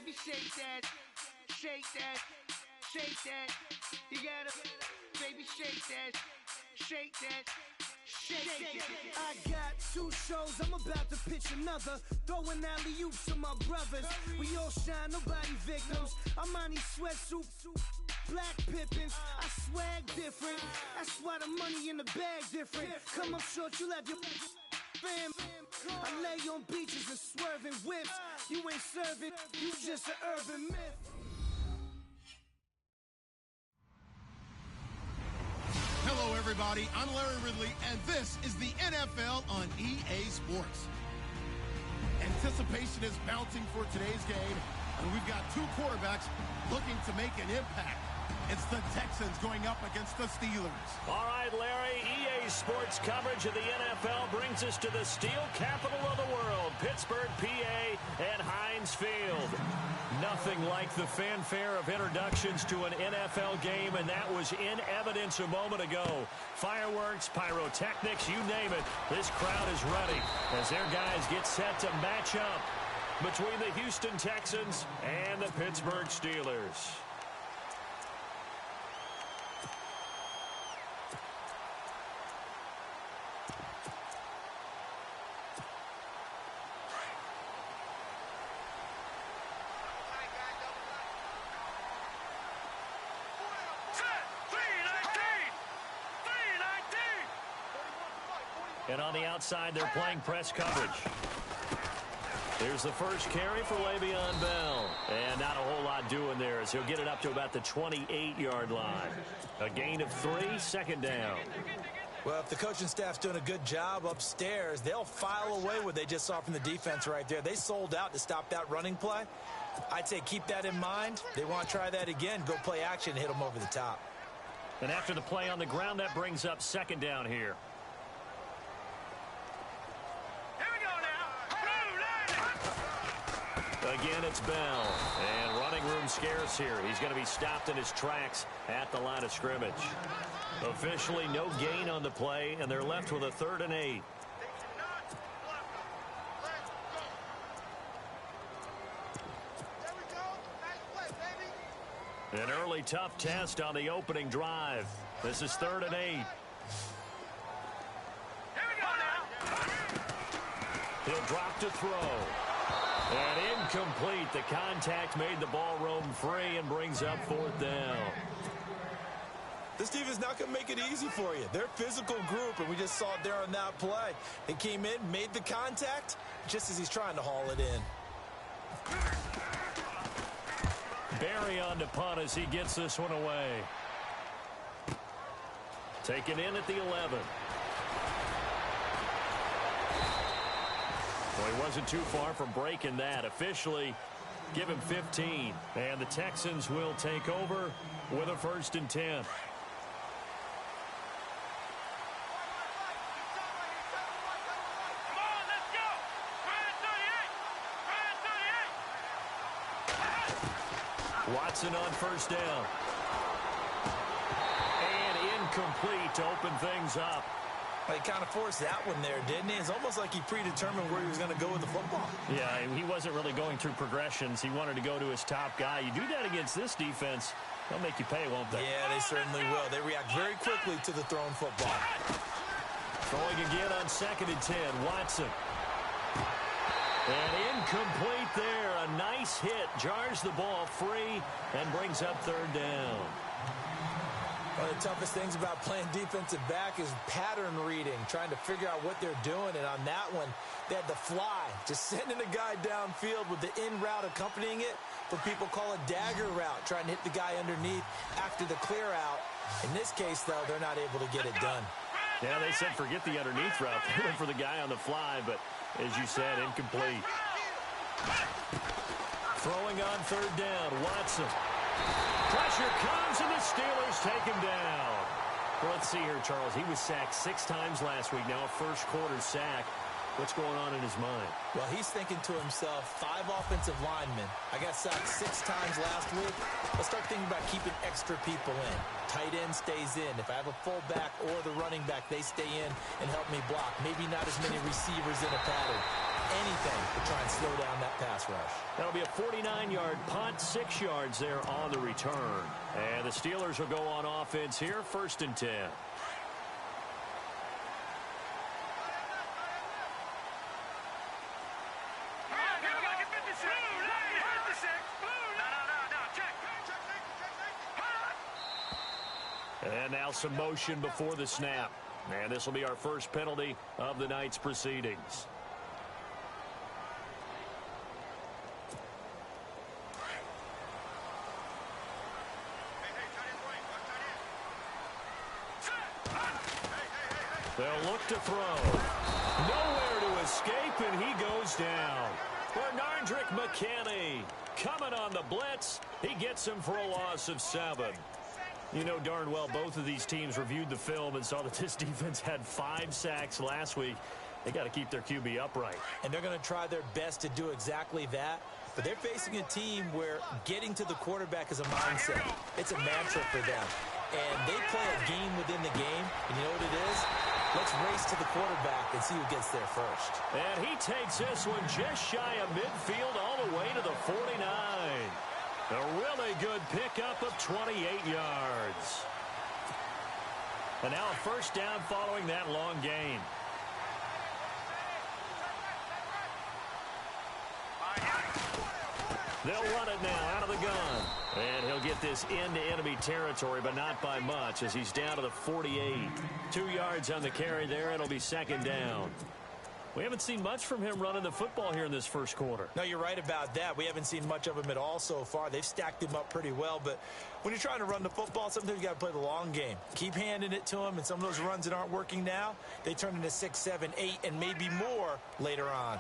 baby, shake that, shake that, shake that. You gotta, baby, shake that, shake that. I got 2 shows, I'm about to pitch another. Throwing alley-oops to my brothers. We all shine, nobody victims. I'm on these sweatsuits, black pippins. I swag different. That's why the money in the bag different. Come up short, you left your fam. I lay on beaches and swerving whips. You ain't serving, you just an urban myth. Hello, everybody. I'm Larry Ridley, and this is the NFL on EA Sports. Anticipation is mounting for today's game, and we've got 2 quarterbacks looking to make an impact. It's the Texans going up against the Steelers. All right, Larry, EA Sports coverage of the NFL brings us to the steel capital of the world, Pittsburgh, PA, and Heinz Field. Nothing like the fanfare of introductions to an NFL game, and that was in evidence a moment ago. Fireworks, pyrotechnics, you name it. This crowd is ready as their guys get set to match up between the Houston Texans and the Pittsburgh Steelers. And on the outside, they're playing press coverage. Here's the first carry for Le'Veon Bell. And not a whole lot doing there as he'll get it up to about the 28-yard line. A gain of 3, second down. Well, if the coaching staff's doing a good job upstairs, they'll file away what they just saw from the defense right there. They sold out to stop that running play. I'd say keep that in mind. They want to try that again. Go play action and hit them over the top. And after the play on the ground, that brings up second down here. Again, it's Bell. And running room scarce here. He's going to be stopped in his tracks at the line of scrimmage. Officially no gain on the play, and they're left with a 3rd and 8. An early tough test on the opening drive. This is 3rd and 8. He'll drop to throw. And incomplete. The contact made the ball roam free and brings up 4th down. This defense not going to make it easy for you. They're a physical group, and we just saw it there on that play. They came in, made the contact, just as he's trying to haul it in. Barry on to punt as he gets this one away. Taken in at the 11. Well, he wasn't too far from breaking that. Officially, give him 15. And the Texans will take over with a 1st and 10. Watson on 1st down. And incomplete to open things up. Well, he kind of forced that one there, didn't he? It's almost like he predetermined where he was going to go with the football. Yeah, he wasn't really going through progressions. He wanted to go to his top guy. You do that against this defense, they'll make you pay, won't they? Yeah, they certainly will. They react very quickly to the thrown football. Throwing again on 2nd and 10. Watson. And incomplete there. A nice hit. Jars the ball free and brings up 3rd down. One of the toughest things about playing defensive back is pattern reading, trying to figure out what they're doing. And on that one, they had the fly, just sending a guy downfield with the in route accompanying it. What people call a dagger route, trying to hit the guy underneath after the clear out. In this case, though, they're not able to get it done. Yeah, they said forget the underneath route. They went for the guy on the fly, but as you said, incomplete. Throwing on 3rd down, Watson. Pressure comes, and the Steelers take him down. Well, let's see here, Charles. He was sacked 6 times last week. Now a first-quarter sack. What's going on in his mind? Well, he's thinking to himself, 5 offensive linemen. I got sacked 6 times last week. Let's start thinking about keeping extra people in. Tight end stays in. If I have a fullback or the running back, they stay in and help me block. Maybe not as many receivers in a pattern. anything to try and slow down that pass rush. That'll be a 49-yard punt, 6 yards there on the return. And the Steelers will go on offense here, 1st and 10. And now some motion before the snap. And this will be our first penalty of the night's proceedings. They'll look to throw. Nowhere to escape, and he goes down. Bernardrick McKinney coming on the blitz. He gets him for a loss of 7. You know darn well both of these teams reviewed the film and saw that this defense had 5 sacks last week. They got to keep their QB upright. And they're going to try their best to do exactly that. But they're facing a team where getting to the quarterback is a mindset. It's a mantra for them. And they play a game within the game. And you know what it is? Let's race to the quarterback and see who gets there first. And he takes this one just shy of midfield all the way to the 49. A really good pickup of 28 yards. And now a first down following that long gain. They'll run it now out of the gun. And he'll get this into enemy territory, but not by much as he's down to the 48. 2 yards on the carry there. It'll be 2nd down. We haven't seen much from him running the football here in this first quarter. No, you're right about that. We haven't seen much of him at all so far. They've stacked him up pretty well, but when you're trying to run the football, sometimes you got to play the long game. Keep handing it to him, and some of those runs that aren't working now, they turn into 6, 7, 8, and maybe more later on.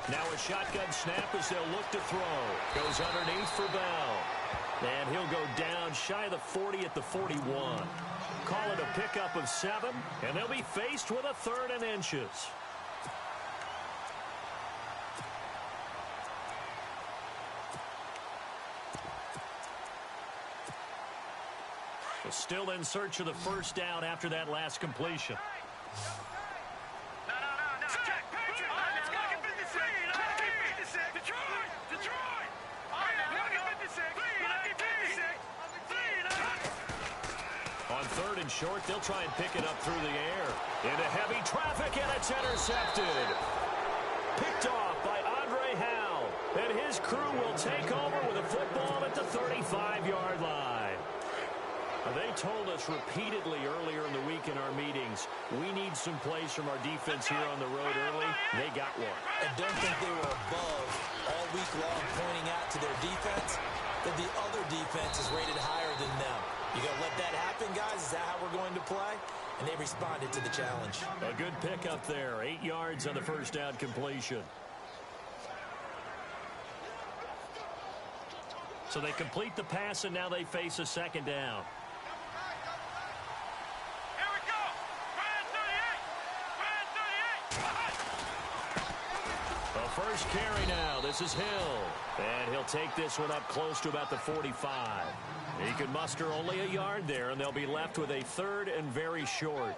Now a shotgun snap as they'll look to throw. Goes underneath for Bell. And he'll go down shy of the 40 at the 41. Call it a pickup of 7, and they'll be faced with a 3rd and inches. Still in search of the first down after that last completion. On 3rd and short, they'll try and pick it up through the air. Into heavy traffic, and it's intercepted. Picked off by Andre Howell. And his crew will take over with a football at the 35-yard line. They told us repeatedly earlier in the week in our meetings, we need some plays from our defense here on the road early. They got one. And don't think they were above all week long pointing out to their defense that the other defense is rated higher than them. You got to let that happen, guys? Is that how we're going to play? And they responded to the challenge. A good pickup there. 8 yards on the first down completion. So they complete the pass, and now they face a 2nd down. First carry now. This is Hill. And he'll take this one up close to about the 45. He can muster only a yard there, and they'll be left with a 3rd and very short.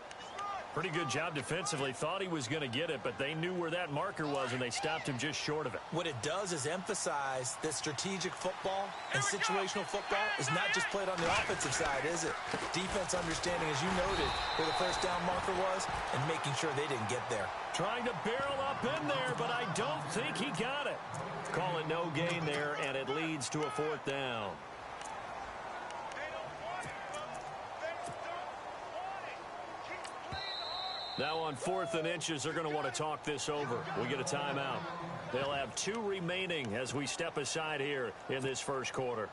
Pretty good job defensively. Thought he was going to get it, but they knew where that marker was, and they stopped him just short of it. What it does is emphasize that strategic football and situational football is not just played on the offensive side, is it? Defense understanding, as you noted, where the first down marker was and making sure they didn't get there. Trying to barrel up in there, but I don't think he got it. Call it no gain there, and it leads to a 4th down. Now on 4th and inches, they're going to want to talk this over. We get a timeout. They'll have 2 remaining as we step aside here in this first quarter.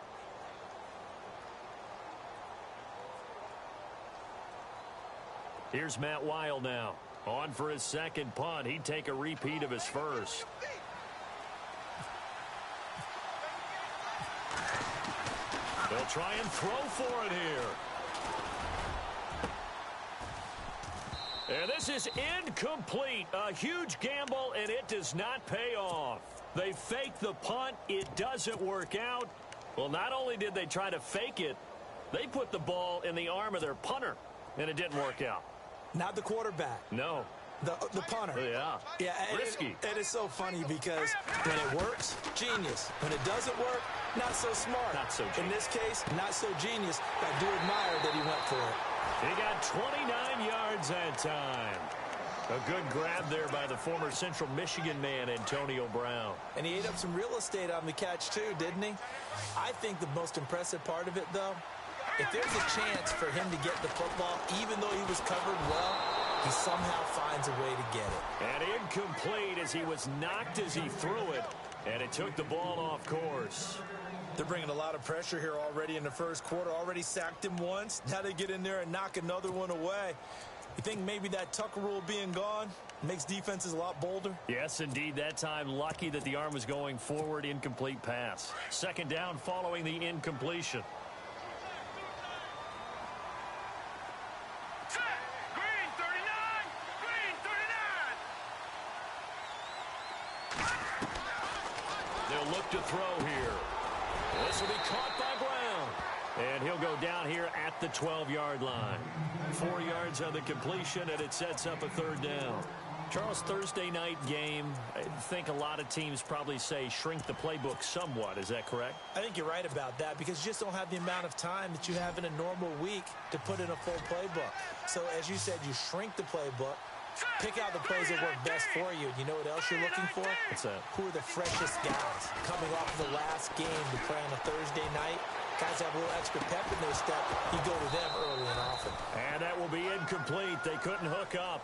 Here's Matt Weil now. On for his 2nd punt. He'd take a repeat of his first. They'll try and throw for it here. And this is incomplete. A huge gamble, and it does not pay off. They fake the punt. It doesn't work out. Well, not only did they try to fake it, they put the ball in the arm of their punter, and it didn't work out. Not the quarterback. No. The punter. Yeah, risky. And it's so funny because when it works, genius. When it doesn't work, not so smart. Not so genius. In this case, not so genius. I do admire that he went for it. He got 29 yards that time. A good grab there by the former Central Michigan man, Antonio Brown. And he ate up some real estate on the catch, too, didn't he? I think the most impressive part of it, though, if there's a chance for him to get the football, even though he was covered well, he somehow finds a way to get it. And incomplete as he was knocked as he threw it, and it took the ball off course. They're bringing a lot of pressure here already in the first quarter. Already sacked him once. Now they get in there and knock another one away. You think maybe that Tucker rule being gone makes defenses a lot bolder? Yes, indeed. That time, lucky that the arm was going forward. Incomplete pass. Second down following the incompletion. They'll look to throw here. This will be caught by Brown. And he'll go down here at the 12-yard line. 4 yards on the completion, and it sets up a third down. Charles, Thursday night game, I think a lot of teams probably say shrink the playbook somewhat. Is that correct? I think you're right about that because you just don't have the amount of time that you have in a normal week to put in a full playbook. So, as you said, you shrink the playbook. Pick out the plays that work best for you. You know what else you're looking for? What's that? Who are the freshest guys coming off the last game to play on a Thursday night? Guys have a little extra pep in their step. You go to them early and often. And that will be incomplete. They couldn't hook up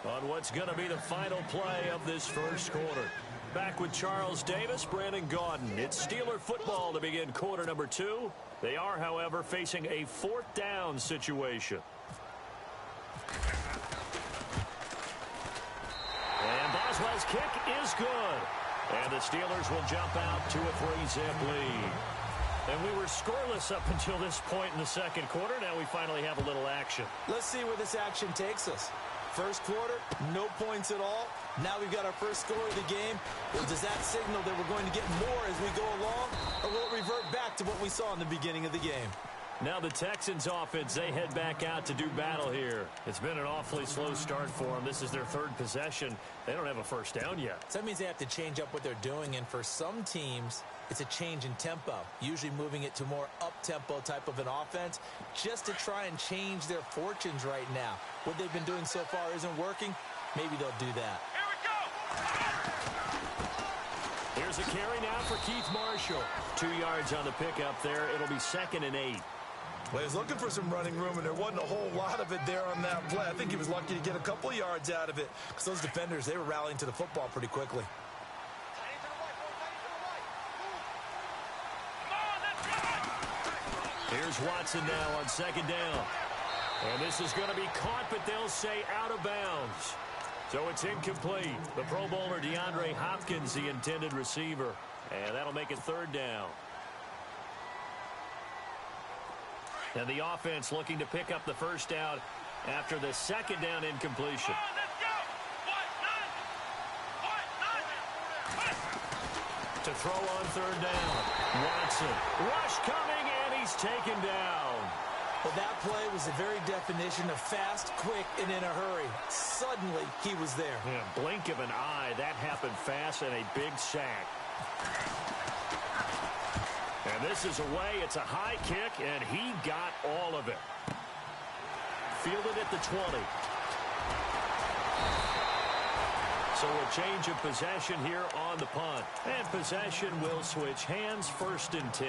on what's going to be the final play of this first quarter. Back with Charles Davis, Brandon Gaudin. It's Steeler football to begin quarter number 2. They are, however, facing a fourth down situation. And Boswell's kick is good. And the Steelers will jump out to a 3-zip lead. And we were scoreless up until this point in the second quarter. Now we finally have a little action. Let's see where this action takes us. First quarter, no points at all. Now we've got our first score of the game. Well, does that signal that we're going to get more as we go along? Or will it revert back to what we saw in the beginning of the game? Now the Texans offense, they head back out to do battle here. It's been an awfully slow start for them. This is their third possession. They don't have a first down yet. So that means they have to change up what they're doing. And for some teams, it's a change in tempo, usually moving it to more up-tempo type of an offense just to try and change their fortunes right now. What they've been doing so far isn't working. Maybe they'll do that. Here we go! Here's a carry now for Keith Marshall. 2 yards on the pickup there. It'll be 2nd and 8. Well, he was looking for some running room, and there wasn't a whole lot of it there on that play. I think he was lucky to get a couple of yards out of it because those defenders, they were rallying to the football pretty quickly. Here's Watson now on 2nd down. And this is going to be caught, but they'll say out of bounds. So it's incomplete. The Pro Bowler DeAndre Hopkins, the intended receiver. And that'll make it 3rd down. And the offense looking to pick up the first down after the 2nd down incompletion. To throw on 3rd down. Watson. Rush coming, and he's taken down. Well, that play was the very definition of fast, quick, and in a hurry. Suddenly, he was there. Yeah, blink of an eye. That happened fast and a big sack. And this is away. It's a high kick, and he got all of it. Fielded at the 20. So a change of possession here on the punt. And possession will switch hands, 1st and 10.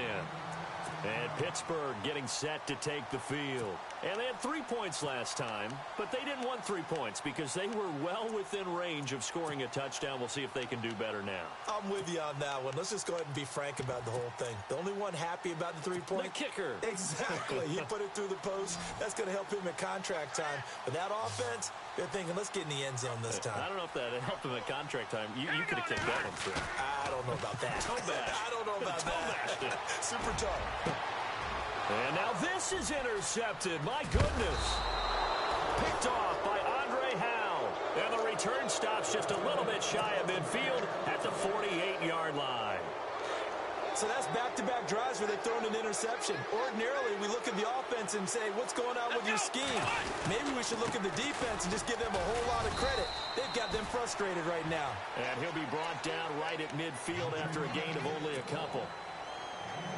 And Pittsburgh getting set to take the field. And they had 3 points last time, but they didn't want 3 points because they were well within range of scoring a touchdown. We'll see if they can do better now. I'm with you on that one. Let's just go ahead and be frank about the whole thing. The only one happy about the 3-point? The kicker. Exactly. He put it through the post. That's going to help him at contract time. But that offense, they're thinking, let's get in the end zone this time. I don't know if that helped him at contract time. You could have kicked that one through. I don't know about that. I don't know about that. Super tough. And now this is intercepted. My goodness. Picked off by Andre Howe. And the return stops just a little bit shy of midfield at the 48-yard line. so that's back-to-back drives where they've thrown an interception. Ordinarily, we look at the offense and say, what's going on with your scheme? Maybe we should look at the defense and just give them a whole lot of credit. They've got them frustrated right now. And he'll be brought down right at midfield after a gain of only a couple.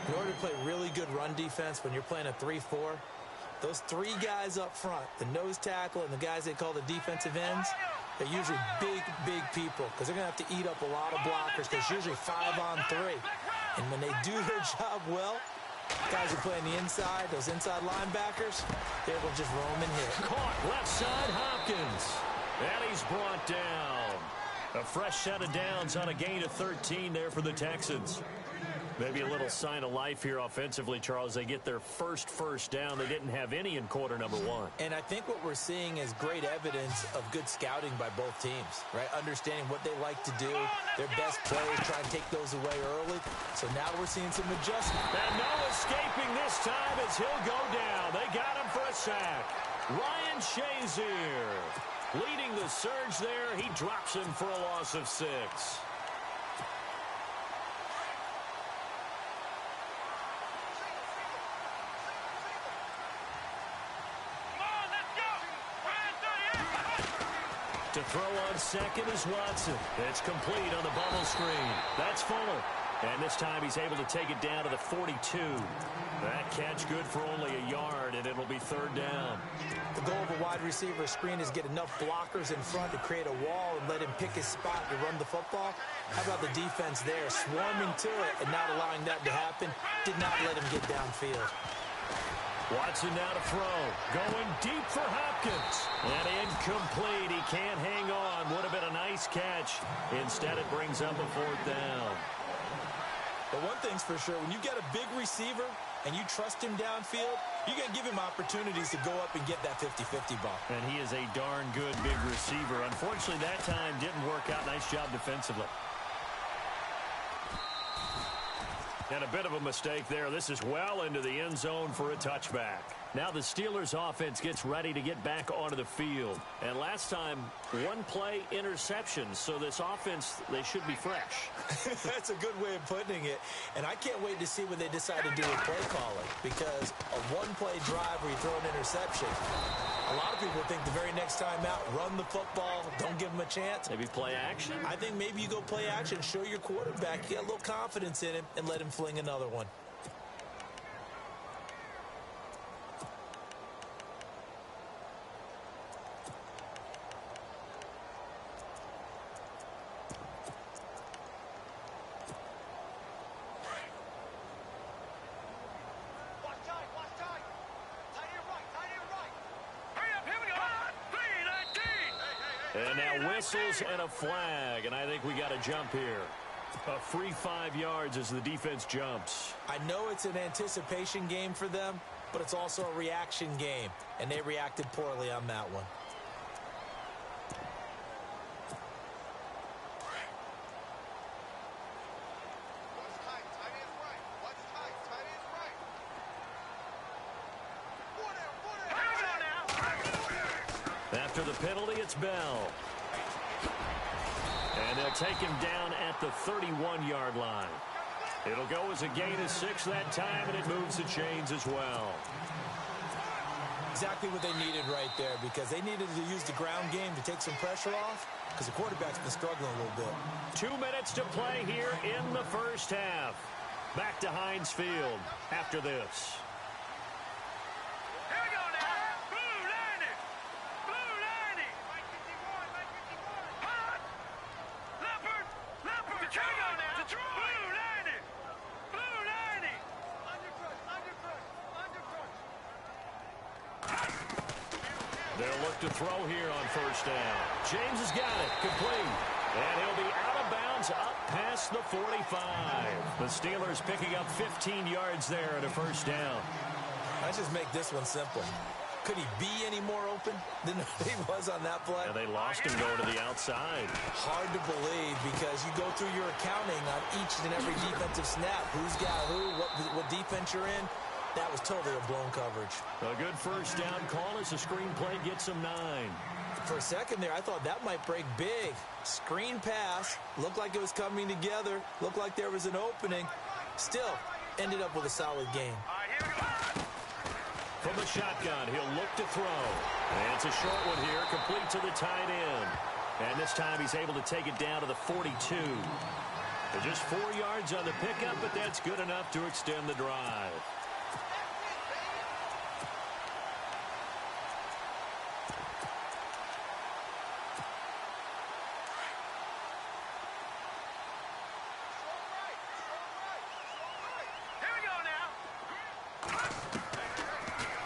In order to play really good run defense when you're playing a 3-4, those three guys up front, the nose tackle and the guys they call the defensive ends, they're usually big, big people because they're going to have to eat up a lot of blockers because it's usually 5-on-3. And when they do their job well, guys who play on the inside, those inside linebackers, they're able to just roam and hit. Caught left side, Hopkins. And he's brought down. A fresh set of downs on a gain of 13 there for the Texans. Maybe a little sign of life here offensively, Charles. They get their first down. They didn't have any in quarter number one. And I think what we're seeing is great evidence of good scouting by both teams, right? Understanding what they like to do, their best plays, try and take those away early. So now we're seeing some adjustment. And no escaping this time as he'll go down. They got him for a sack. Ryan Shazier leading the surge there. He drops him for a loss of 6. To throw on second is Watson. It's complete on the bubble screen. That's Fuller. And this time he's able to take it down to the 42. That catch good for only a yard, and it'll be 3rd down. The goal of a wide receiver screen is get enough blockers in front to create a wall and let him pick his spot to run the football. How about the defense there, swarming to it and not allowing that to happen? Did not let him get downfield. Watson now to throw. Going deep for Hopkins. And incomplete. He can't hang on. Would have been a nice catch. Instead, it brings up a 4th down. But one thing's for sure, when you get a big receiver and you trust him downfield, you're going to give him opportunities to go up and get that 50-50 ball. And he is a darn good big receiver. Unfortunately, that time didn't work out. Nice job defensively. And a bit of a mistake there. This is well into the end zone for a touchback. Now the Steelers offense gets ready to get back onto the field. And last time, 1-play interception. So this offense, they should be fresh. That's a good way of putting it. And I can't wait to see what they decide to do with play calling. Because a 1-play drive where you throw an interception, a lot of people think the very next time out, run the football, don't give them a chance. Maybe play action? I think maybe you go play action, show your quarterback, get a little confidence in him, and let him fling another one. And now whistles and a flag, and I think we got a jump here. A free 5 yards as the defense jumps. I know it's an anticipation game for them, but it's also a reaction game, and they reacted poorly on that one. After the penalty, it's Bell. And they'll take him down at the 31-yard line. It'll go as a gain of 6 that time, and it moves the chains as well. Exactly what they needed right there, because they needed to use the ground game to take some pressure off, because the quarterback's been struggling a little bit. 2 minutes to play here in the first half. Back to Heinz Field after this. They'll look to throw here on first down. James has got it. Complete. And he'll be out of bounds up past the 45. The Steelers picking up 15 yards there at a first down. Let's just make this one simple. Could he be any more open than he was on that play? And they lost him going to the outside. Hard to believe, because you go through your accounting on each and every defensive snap. Who's got who, what defense you're in. That was totally a blown coverage. A good first down call as the screen play gets him 9. For a second there, I thought that might break big. Screen pass. Looked like it was coming together. Looked like there was an opening. Still, ended up with a solid game. From the shotgun, he'll look to throw. And it's a short one here, complete to the tight end. And this time he's able to take it down to the 42. Just 4 yards on the pickup, but that's good enough to extend the drive.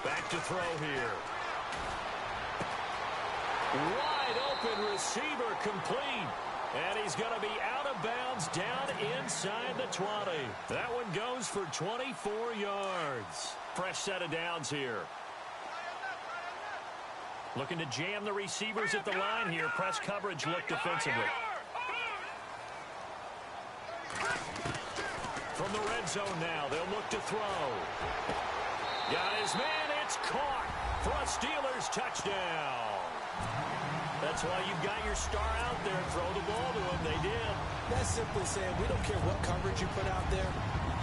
Back to throw here. Wide open receiver complete. And he's going to be out of bounds down inside the 20. That one goes for 24 yards. Fresh set of downs here. Looking to jam the receivers at the line here. Press coverage look defensively. From the red zone now, they'll look to throw. Got his man, it's caught for a Steelers touchdown. That's why you've got your star out there. Throw the ball to him. They did. That's simply saying we don't care what coverage you put out there.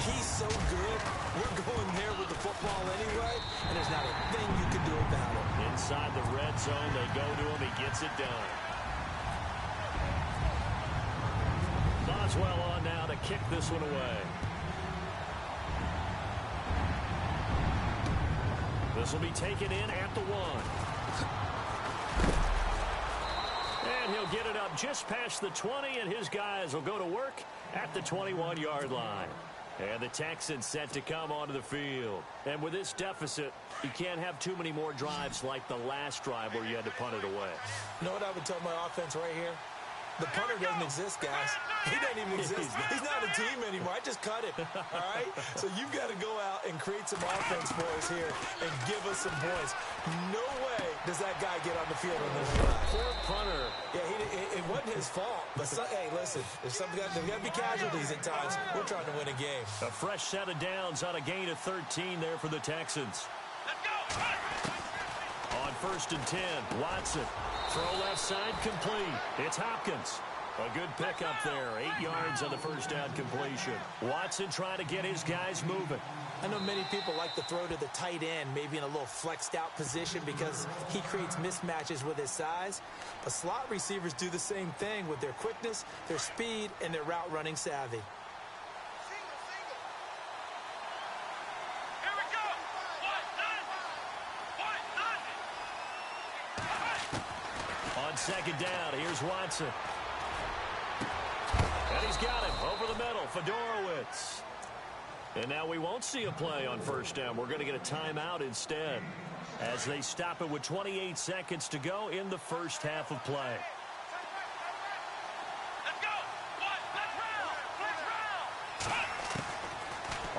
He's so good. We're going there with the football anyway, and there's not a thing you can do about it. Inside the red zone, they go to him. He gets it done. Boswell on now to kick this one away. This will be taken in at the 1. And he'll get it up just past the 20, and his guys will go to work at the 21-yard line. And the Texans set to come onto the field. And with this deficit, you can't have too many more drives like the last drive where you had to punt it away. You know what I would tell my offense right here? The punter doesn't exist, guys. He doesn't even exist. He's not a team anymore. I just cut it, all right? So you've got to go out and create some offense for us here and give us some points. No way does that guy get on the field on this drive. Poor punter. Yeah, it wasn't his fault. But, hey, listen, there's got to be casualties at times. We're trying to win a game. A fresh set of downs on a gain of 13 there for the Texans. Let's go. On 1st and 10, Watson. Throw left side complete. It's Hopkins. A good pickup there. 8 yards on the first down completion. Watson trying to get his guys moving. I know many people like to throw to the tight end, maybe in a little flexed out position because he creates mismatches with his size. But slot receivers do the same thing with their quickness, their speed, and their route running savvy. Second down, here's Watson. And he's got him over the middle, Fedorowicz. And now we won't see a play on 1st down. We're going to get a timeout instead as they stop it with 28 seconds to go in the first half of play. Let's go. Let's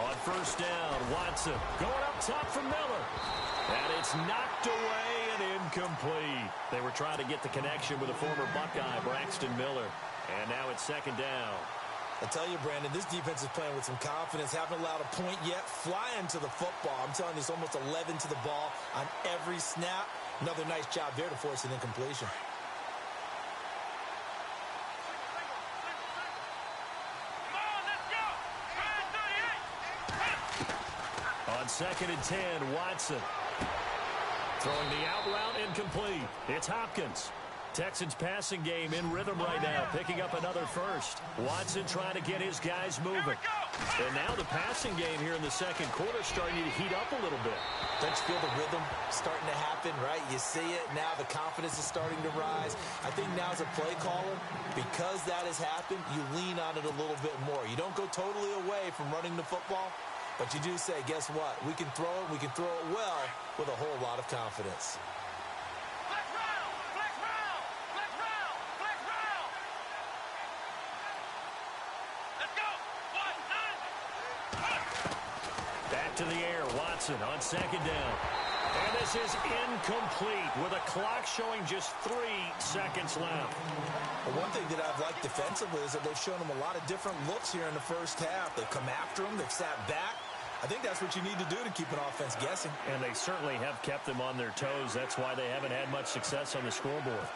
round. On 1st down, Watson going up top for Miller. And it's knocked away and incomplete. They were trying to get the connection with a former Buckeye, Braxton Miller. And now it's 2nd down. I tell you, Brandon, this defense is playing with some confidence. Haven't allowed a point yet. Flying to the football. I'm telling you, it's almost 11 to the ball on every snap. Another nice job there to force an incompletion. On 2nd and 10, Watson. Throwing the out route incomplete. It's Hopkins. Texans passing game in rhythm right now, picking up another first. Watson trying to get his guys moving. And now the passing game here in the second quarter starting to heat up a little bit. Don't you feel the rhythm starting to happen, right? You see it. Now the confidence is starting to rise. I think now as a play caller, because that has happened, you lean on it a little bit more. You don't go totally away from running the football, but you do say, guess what? We can throw it. We can throw it well with a whole lot of confidence. To the air, Watson on 2nd down. And this is incomplete with a clock showing just 3 seconds left. Well, one thing that I've liked defensively is that they've shown them a lot of different looks here in the first half. They've come after them. They've sat back. I think that's what you need to do to keep an offense guessing. And they certainly have kept them on their toes. That's why they haven't had much success on the scoreboard.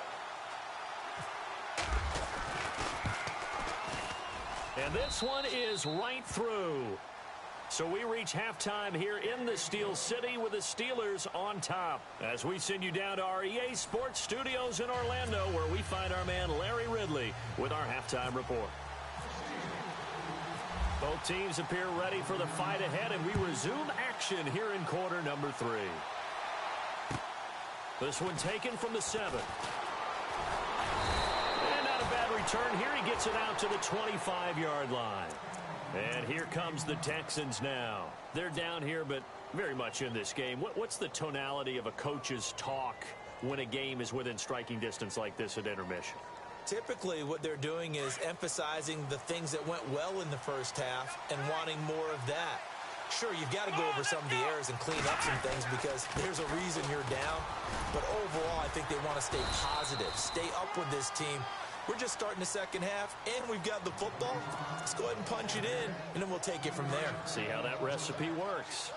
And this one is right through. So we reach halftime here in the Steel City with the Steelers on top. As we send you down to our EA Sports Studios in Orlando, where we find our man Larry Ridley with our halftime report. Both teams appear ready for the fight ahead, and we resume action here in quarter number 3. This one taken from the 7. And not a bad return here. He gets it out to the 25-yard line. And here comes the Texans now. They're down here, but very much in this game. What's the tonality of a coach's talk when a game is within striking distance like this at intermission? Typically, what they're doing is emphasizing the things that went well in the first half and wanting more of that. Sure, you've got to go over some of the errors and clean up some things because there's a reason you're down. But overall, I think they want to stay positive, stay up with this team. We're just starting the second half, and we've got the football. Let's go ahead and punch it in, and then we'll take it from there. See how that recipe works.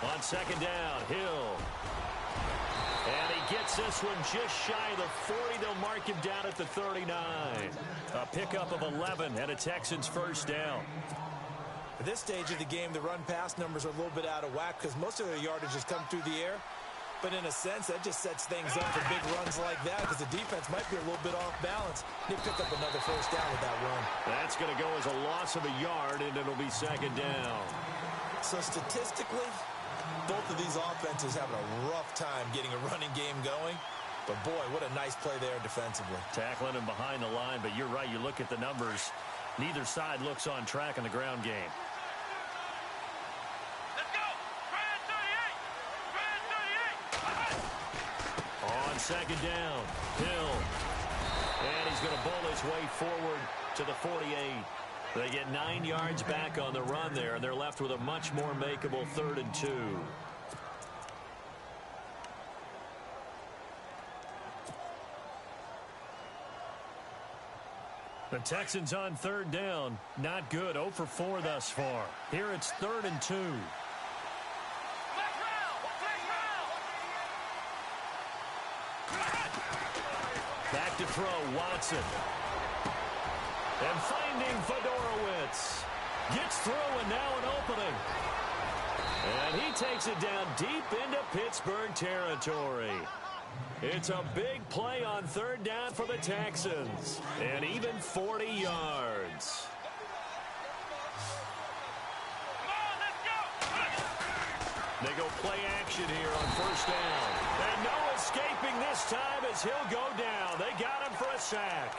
On second down, Hill. And he gets this one just shy of the 40. They'll mark him down at the 39. A pickup of 11 and a Texans first down. At this stage of the game, the run-pass numbers are a little bit out of whack because most of their yardage has come through the air. But in a sense, that just sets things up for big runs like that because the defense might be a little bit off balance. They pick up another first down with that run. That's going to go as a loss of a yard, and it'll be second down. So statistically, both of these offenses having a rough time getting a running game going. But, boy, what a nice play there defensively. Tackling him behind the line, but you're right. You look at the numbers. Neither side looks on track in the ground game. Let's go! Brand 38! On second down, Hill. And he's going to bowl his way forward to the 48. They get 9 yards back on the run there, and they're left with a much more makeable 3rd and 2. The Texans on third down. Not good. 0 for 4 thus far. Here it's 3rd and 2. Back to throw, Watson. And finding Fedorowicz. Gets through and now an opening. And he takes it down deep into Pittsburgh territory. It's a big play on third down for the Texans. And even 40 yards. They go play action here on first down. And no escaping this time as he'll go down. They got him for a sack.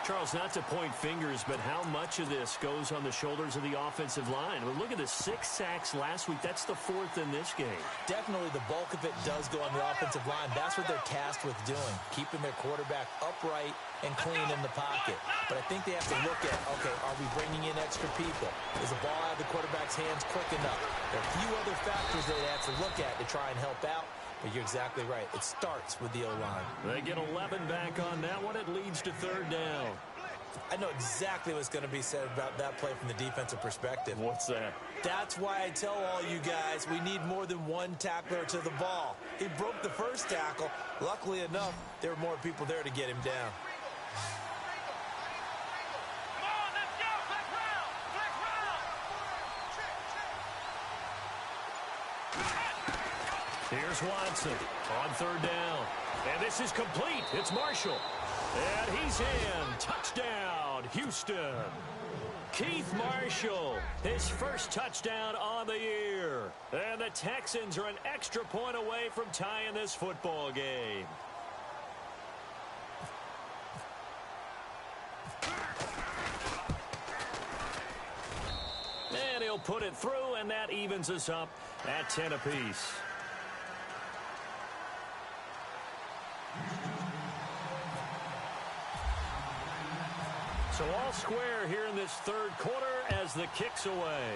Charles, not to point fingers, but how much of this goes on the shoulders of the offensive line? Well, look at the 6 sacks last week. That's the 4th in this game. Definitely the bulk of it does go on the offensive line. That's what they're tasked with doing, keeping their quarterback upright and clean in the pocket. But I think they have to look at, okay, are we bringing in extra people? Is the ball out of the quarterback's hands quick enough? There are a few other factors they have to look at to try and help out. But you're exactly right. It starts with the O-line. They get 11 back on that one. It leads to third down. I know exactly what's going to be said about that play from the defensive perspective. What's that? That's why I tell all you guys we need more than one tackler to the ball. He broke the first tackle. Luckily enough, there were more people there to get him down. Here's Watson on third down. And this is complete. It's Marshall. And he's in. Touchdown, Houston. Keith Marshall, his first touchdown on the year. And the Texans are an extra point away from tying this football game. And he'll put it through, and that evens us up at 10 apiece. So all square here in this third quarter as the kick's away.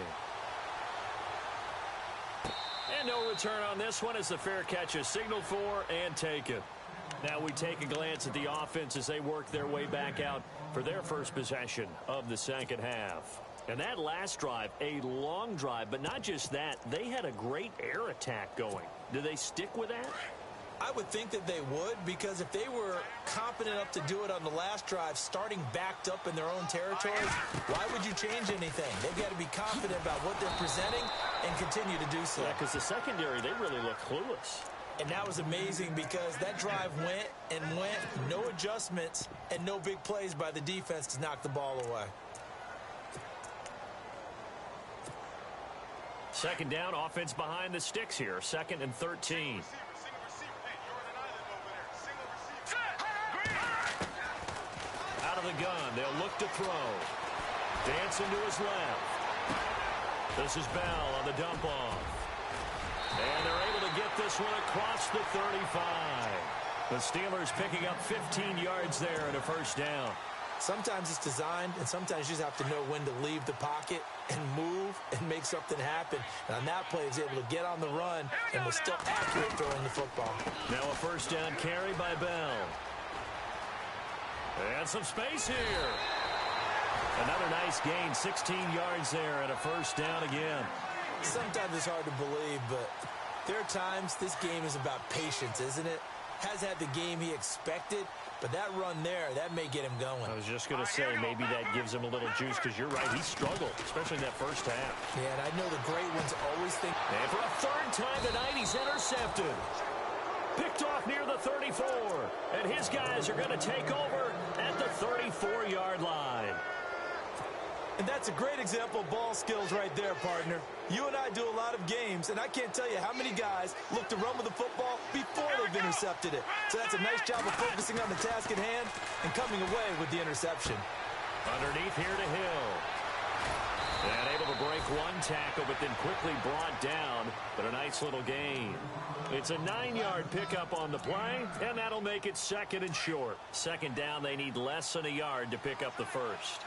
And no return on this one as the fair catch is signaled for and taken. Now we take a glance at the offense as they work their way back out for their first possession of the second half. And that last drive, a long drive, but not just that. They had a great air attack going. Do they stick with that? I would think that they would, because if they were competent enough to do it on the last drive, starting backed up in their own territory, why would you change anything? They've got to be confident about what they're presenting and continue to do so. Yeah, because the secondary, they really look clueless. And that was amazing because that drive went and went, no adjustments, and no big plays by the defense to knock the ball away. Second down, offense behind the sticks here. 2nd and 13. Out of the gun, they'll look to throw. Dancing to his left. This is Bell on the dump off. And they're able to get this one across the 35. The Steelers picking up 15 yards there and a first down. Sometimes it's designed, and sometimes you just have to know when to leave the pocket and move and make something happen. And on that play, he was able to get on the run and was still accurate throwing the football. Now a first down carry by Bell. And some space here. Another nice gain, 16 yards there and a first down again. Sometimes it's hard to believe, but there are times this game is about patience, isn't it? Has had the game he expected, but that run there, that may get him going. I was just going to say, maybe that gives him a little juice, because you're right, he struggled, especially in that first half. Yeah, and I know the great ones always think... And for a third time tonight, he's intercepted. Picked off near the 34, and his guys are going to take over at the 34-yard line. And that's a great example of ball skills right there, partner. You and I do a lot of games, and I can't tell you how many guys look to run with the football before they've intercepted it. So that's a nice job of focusing on the task at hand and coming away with the interception. Underneath here to Hill. And able to break one tackle, but then quickly brought down. But a nice little gain. It's a 9-yard pickup on the play, and that'll make it 2nd and short. Second down, they need less than a yard to pick up the first.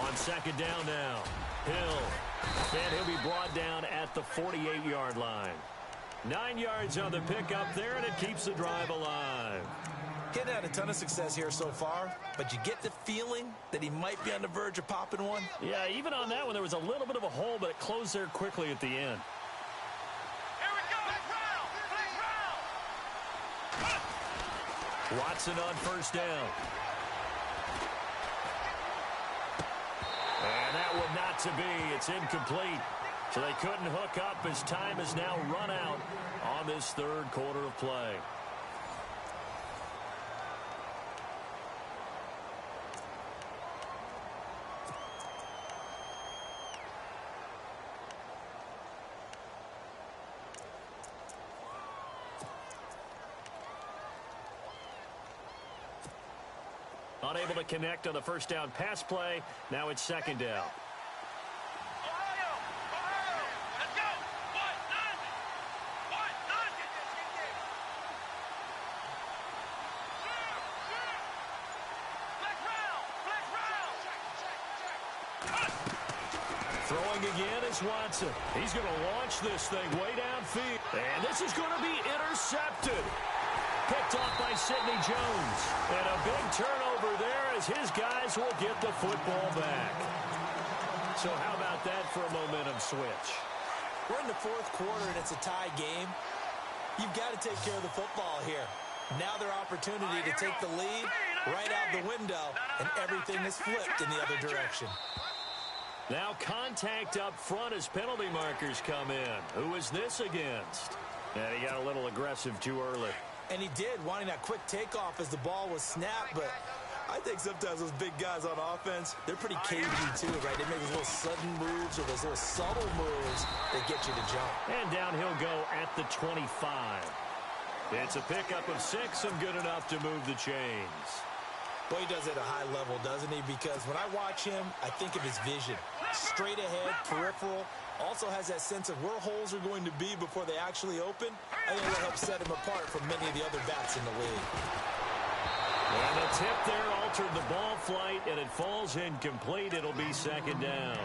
On second down now, Hill, and he'll be brought down at the 48-yard line. 9 yards on the pickup there, and it keeps the drive alive. Getting had a ton of success here so far, but you get the feeling that he might be on the verge of popping one. Yeah, even on that one, there was a little bit of a hole, but it closed there quickly at the end. Watson on first down. And that one not to be. It's incomplete. So they couldn't hook up as time is now run out on this third quarter of play. Unable to connect on the first down pass play. Now it's second down. Throwing again is Watson. He's going to launch this thing way downfield. And this is going to be intercepted. Picked off by Sidney Jones. And a big turnover there as his guys will get the football back. So how about that for a momentum switch? We're in the fourth quarter and it's a tie game. You've got to take care of the football here. Now their opportunity to take the lead right out the window, and everything is flipped in the other direction. Now contact up front as penalty markers come in. Who is this against? Yeah, he got a little aggressive too early. And he did, wanting that quick takeoff as the ball was snapped, but I think sometimes those big guys on offense, they're pretty cagey too, right? They make those little sudden moves or those little subtle moves that get you to jump. And down he'll go at the 25. It's a pickup of 6 and good enough to move the chains. Boy, he does it at a high level, doesn't he? Because when I watch him, I think of his vision. Straight ahead, peripheral. Also has that sense of where holes are going to be before they actually open. I think that'll help set him apart from many of the other backs in the league. And the tip there altered the ball flight, and it falls incomplete. It'll be second down.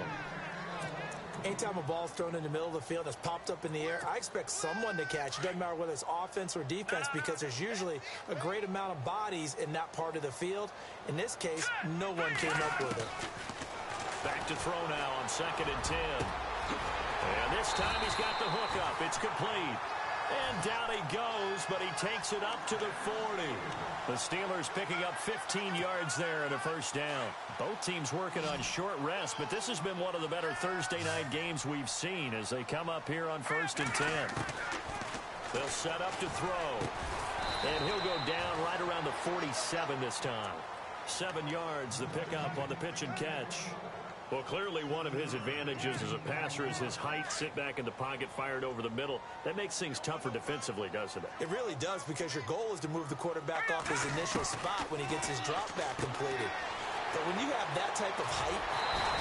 Anytime a ball's thrown in the middle of the field that's popped up in the air, I expect someone to catch. It doesn't matter whether it's offense or defense because there's usually a great amount of bodies in that part of the field. In this case, no one came up with it. Back to throw now on 2nd and 10. And this time he's got the hook up. It's complete. And down he goes, but he takes it up to the 40. The Steelers picking up 15 yards there and a first down. Both teams working on short rest, but this has been one of the better Thursday night games we've seen as they come up here on 1st and 10. They'll set up to throw. And he'll go down right around the 47 this time. 7 yards, the pickup on the pitch and catch. Well, clearly one of his advantages as a passer is his height, sit back in the pocket, fired over the middle. That makes things tougher defensively, doesn't it? It really does, because your goal is to move the quarterback off his initial spot when he gets his drop back completed. But when you have that type of height,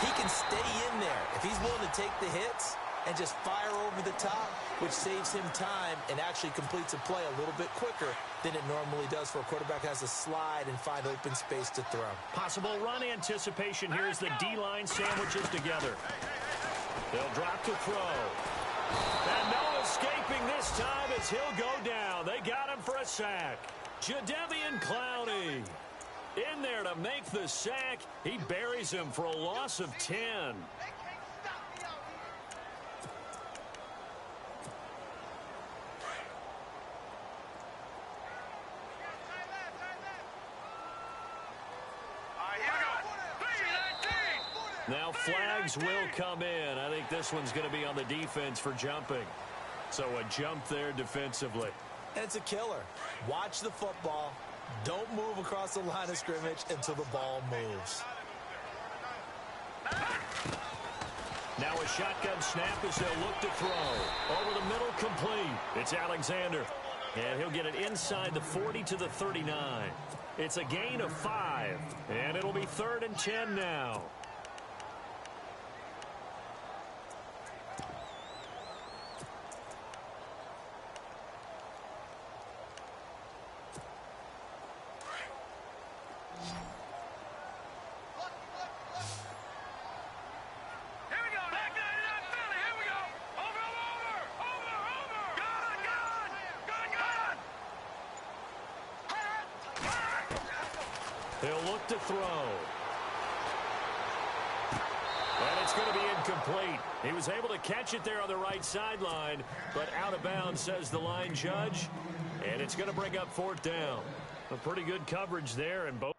he can stay in there. If he's willing to take the hits and just fire over the top, which saves him time and actually completes a play a little bit quicker than it normally does for a quarterback who has to slide and find open space to throw. Possible run anticipation here as the D-line sandwiches together. They'll drop to throw. And no escaping this time as he'll go down. They got him for a sack. Jadeveon Clowney in there to make the sack. He buries him for a loss of 10. Now flags will come in. I think this one's going to be on the defense for jumping. So a jump there defensively. And it's a killer. Watch the football. Don't move across the line of scrimmage until the ball moves. Now a shotgun snap as they'll look to throw. Over the middle, complete. It's Alexander. And he'll get it inside the 40 to the 39. It's a gain of 5. And it'll be 3rd and 10 now. He'll look to throw. And it's going to be incomplete. He was able to catch it there on the right sideline, but out of bounds, says the line judge. And it's going to bring up 4th down. A pretty good coverage there, and both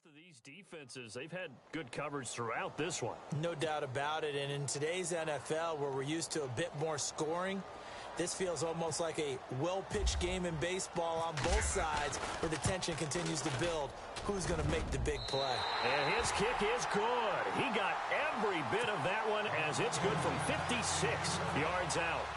of these defenses, they've had good coverage throughout this one. No doubt about it. And in today's NFL, where we're used to a bit more scoring, this feels almost like a well-pitched game in baseball on both sides where the tension continues to build. Who's going to make the big play? And his kick is good. He got every bit of that one as it's good from 56 yards out.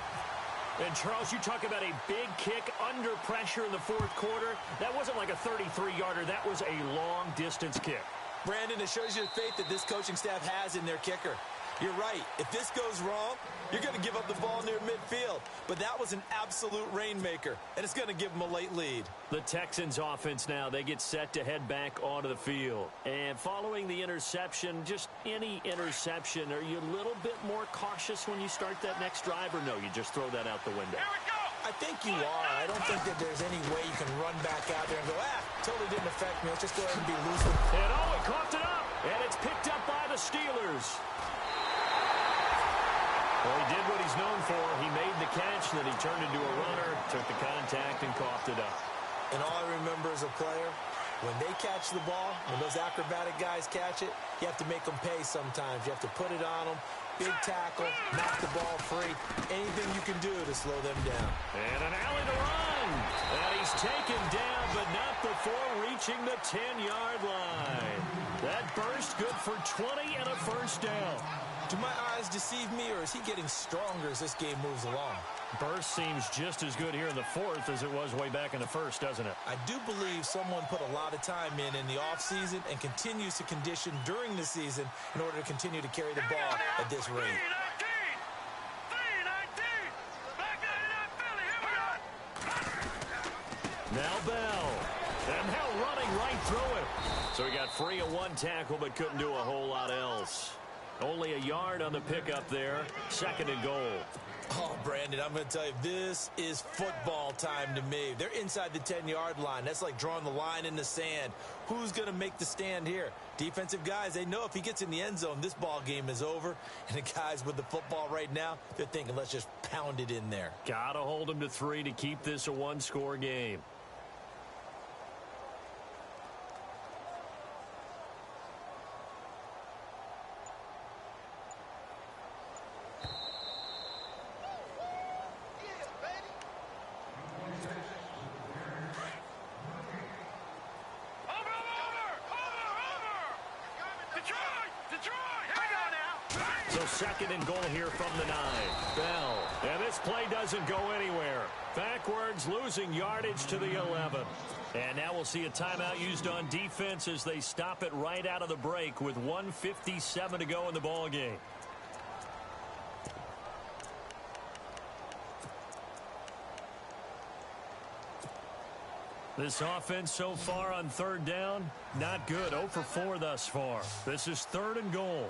And, Charles, you talk about a big kick under pressure in the 4th quarter. That wasn't like a 33-yarder. That was a long-distance kick. Brandon, it shows you the faith that this coaching staff has in their kicker. You're right. If this goes wrong, you're going to give up the ball near midfield. But that was an absolute rainmaker, and it's going to give them a late lead. The Texans offense now, they get set to head back onto the field. And following the interception, just any interception, are you a little bit more cautious when you start that next drive, or no, you just throw that out the window? Here we go. I think you are. I don't think that there's any way you can run back out there and go, totally didn't affect me. Let's just go ahead and be loose. And he coughed it up, and it's picked up by the Steelers. Well, he did what he's known for. He made the catch, then he turned into a runner, took the contact, and coughed it up. And all I remember as a player, when they catch the ball, when those acrobatic guys catch it, you have to make them pay sometimes. You have to put it on them, big tackle, knock the ball free, anything you can do to slow them down. And an alley to run. And he's taken down, but not before reaching the 10-yard line. That burst good for 20 and a first down. Do my eyes deceive me, or is he getting stronger as this game moves along? Burst seems just as good here in the 4th as it was way back in the 1st, doesn't it? I do believe someone put a lot of time in the offseason and continues to condition during the season in order to continue to carry the ball at this rate. 3-19. Back 99 Philly. Here we go. Now Bell. And now running right through it. So he got free of one tackle but couldn't do a whole lot else. Only a yard on the pickup there. 2nd and goal. Oh, Brandon, I'm going to tell you, this is football time to me. They're inside the 10-yard line. That's like drawing the line in the sand. Who's going to make the stand here? Defensive guys, they know if he gets in the end zone, this ball game is over. And the guys with the football right now, they're thinking, let's just pound it in there. Got to hold him to 3 to keep this a one-score game. So 2nd and goal here from the 9. Bell. And this play doesn't go anywhere. Backwards, losing yardage to the 11. And now we'll see a timeout used on defense as they stop it right out of the break with 1:57 to go in the ball game. This offense so far on 3rd down, not good. 0 for 4 thus far. This is 3rd and goal.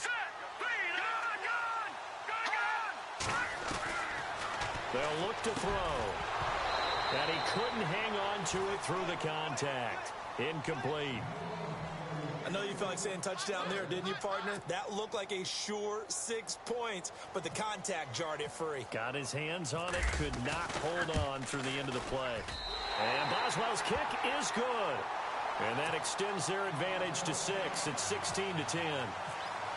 They'll look to throw. And he couldn't hang on to it through the contact. Incomplete. I know you felt like saying touchdown there, didn't you, partner? That looked like a sure 6 points, but the contact jarred it free. Got his hands on it, could not hold on through the end of the play. And Boswell's kick is good. And that extends their advantage to 6. It's 16-10.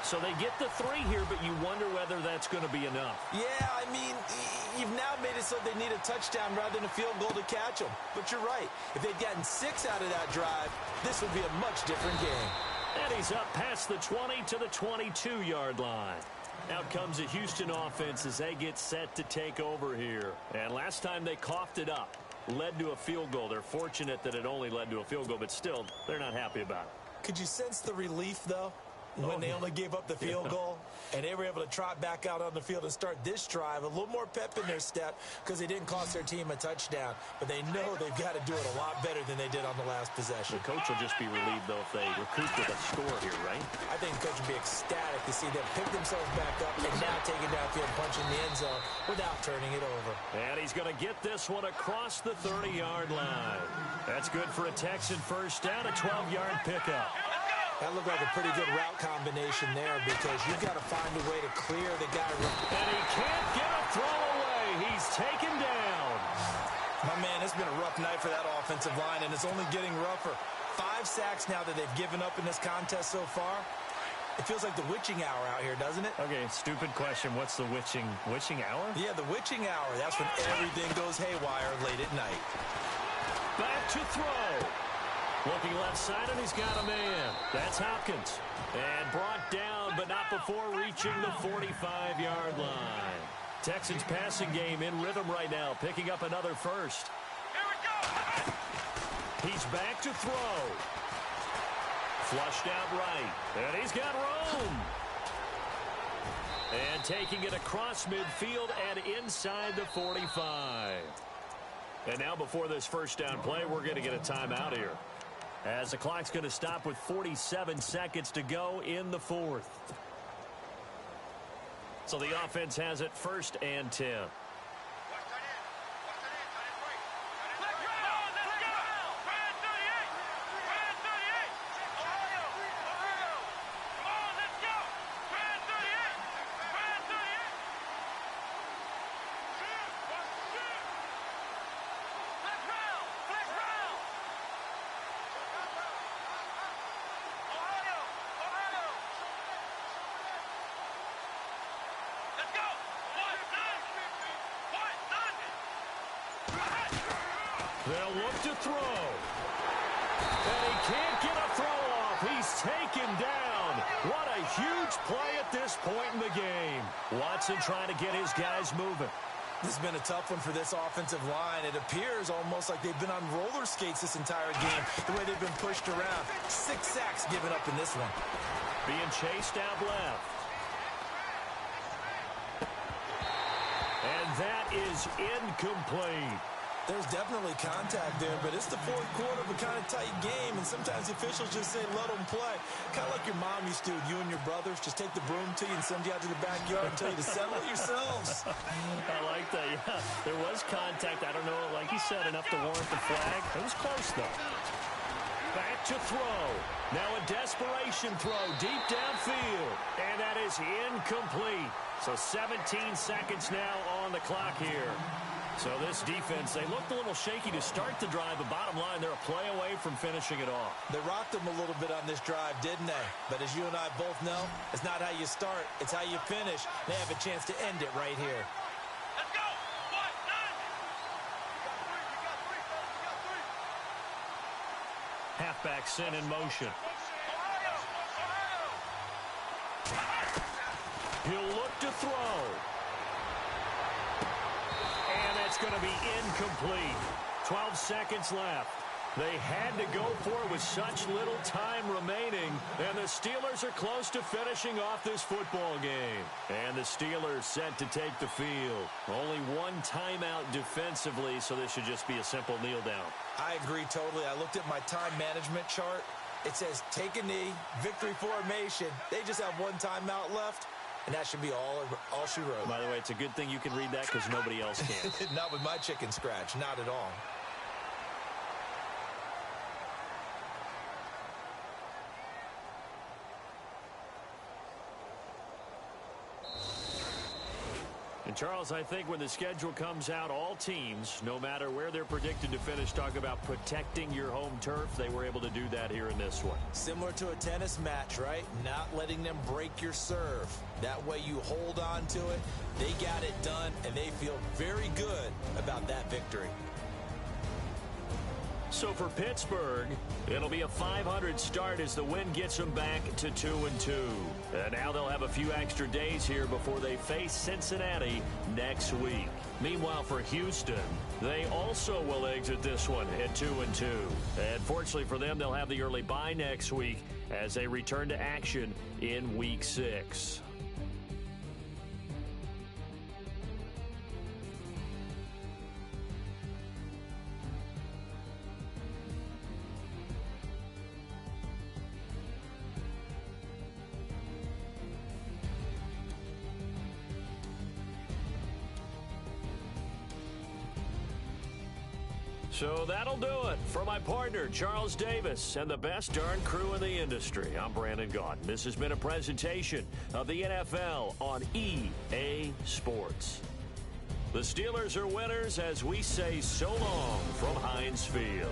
So they get the 3 here, but you wonder whether that's going to be enough. Yeah, I mean, you've now made it so they need a touchdown rather than a field goal to catch them. But you're right. If they'd gotten 6 out of that drive, this would be a much different game. And he's up past the 20 to the 22-yard line. Out comes the Houston offense as they get set to take over here. And last time they coughed it up, led to a field goal. They're fortunate that it only led to a field goal, but still, they're not happy about it. Could you sense the relief, though? When they only gave up the field goal and they were able to trot back out on the field and start this drive, a little more pep in their step because they didn't cost their team a touchdown. But they know they've got to do it a lot better than they did on the last possession. The coach will just be relieved, though, if they recoup with a score here, right? I think the coach will be ecstatic to see them pick themselves back up and now take it downfield, punch in the end zone without turning it over. And he's going to get this one across the 30-yard line. That's good for a Texan first down, a 12-yard pickup. That looked like a pretty good route combination there because you've got to find a way to clear the guy. And he can't get a throw away. He's taken down. My man, it's been a rough night for that offensive line, and it's only getting rougher. 5 sacks now that they've given up in this contest so far. It feels like the witching hour out here, doesn't it? Okay, stupid question. What's the witching hour? Yeah, the witching hour. That's when everything goes haywire late at night. Back to throw. Looking left side, and he's got a man. That's Hopkins. And brought down, but not before reaching the 45-yard line. Texans passing game in rhythm right now, picking up another first. Here we go. He's back to throw. Flushed out right. And he's got room. And taking it across midfield and inside the 45. And now before this first down play, we're going to get a timeout here, as the clock's going to stop with 47 seconds to go in the 4th. So the offense has it 1st and 10. They'll look to throw. And he can't get a throw off. He's taken down. What a huge play at this point in the game. Watson trying to get his guys moving. This has been a tough one for this offensive line. It appears almost like they've been on roller skates this entire game, the way they've been pushed around. 6 sacks given up in this one. Being chased out left. And that is incomplete. There's definitely contact there, but it's the fourth quarter of a kind of tight game, and sometimes the officials just say, let them play. Kind of like your mom used to with you and your brothers. Just take the broom to you and send you out to the backyard and tell you to settle it yourselves. I like that, yeah. There was contact. I don't know, like you said, enough to warrant the flag. It was close, though. Back to throw. Now a desperation throw deep downfield, and that is incomplete. So 17 seconds now on the clock here. So this defense, they looked a little shaky to start the drive, but bottom line, they're a play away from finishing it off. They rocked them a little bit on this drive, didn't they? But as you and I both know, it's not how you start, it's how you finish. They have a chance to end it right here. Let's go. 1, 9. Halfback sent in motion. He'll look to throw. And that's going to be incomplete. 12 seconds left. They had to go for it with such little time remaining, and the Steelers are close to finishing off this football game. And the Steelers set to take the field. Only one timeout defensively, so this should just be a simple kneel down. I agree totally. I looked at my time management chart. It says take a knee, victory formation. They just have one timeout left, and that should be all she wrote. By the way, it's a good thing you can read that because nobody else can. Not with my chicken scratch, not at all. And Charles, I think when the schedule comes out, all teams, no matter where they're predicted to finish, talk about protecting your home turf. They were able to do that here in this one. Similar to a tennis match, right? Not letting them break your serve. That way you hold on to it. They got it done, and they feel very good about that victory. So for Pittsburgh, it'll be a 500 start as the win gets them back to 2-2. And now they'll have a few extra days here before they face Cincinnati next week. Meanwhile, for Houston, they also will exit this one at 2-2. And fortunately for them, they'll have the early bye next week as they return to action in Week 6. So that'll do it. For my partner, Charles Davis, and the best darn crew in the industry, I'm Brandon Gaudin. This has been a presentation of the NFL on EA Sports. The Steelers are winners as we say so long from Heinz Field.